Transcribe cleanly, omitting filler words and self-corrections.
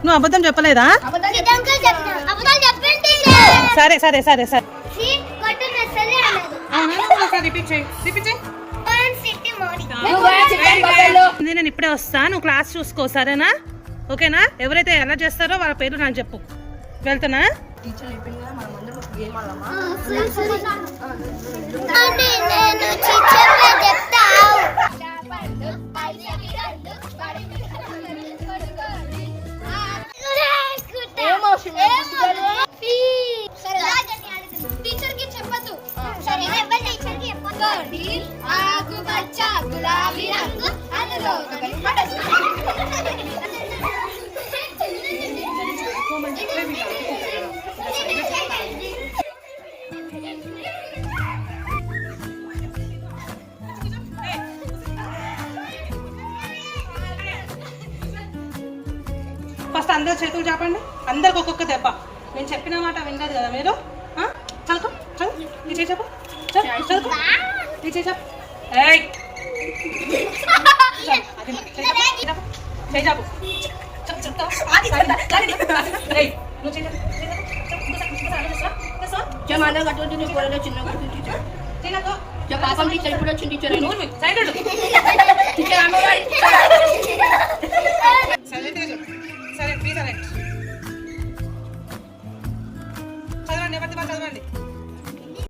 నువ్వు అబద్ధం చెప్పలేదా? సరే సరే సరే సరే నేను ఇప్పుడే వస్తా, నువ్వు క్లాస్ చూసుకో సరేనా? ఓకేనా? ఎవరైతే ఎలా చేస్తారో వాళ్ళ పేరు నాకు చెప్పు. వెళ్తానా? ఫస్ట్ అందరు చేతులు చాపండి, అందరికి ఒక్కొక్క దెబ్బ. నేను చెప్పిన మాట వినలేదు కదా మీరు? చదువుకో చదువు, నీ చేయి చెప్పు, చదువుకో నీ చేయి చెప్పు. చేయి చాపు, పాపం టీచర్ ఇప్పుడు వచ్చింది టీచర్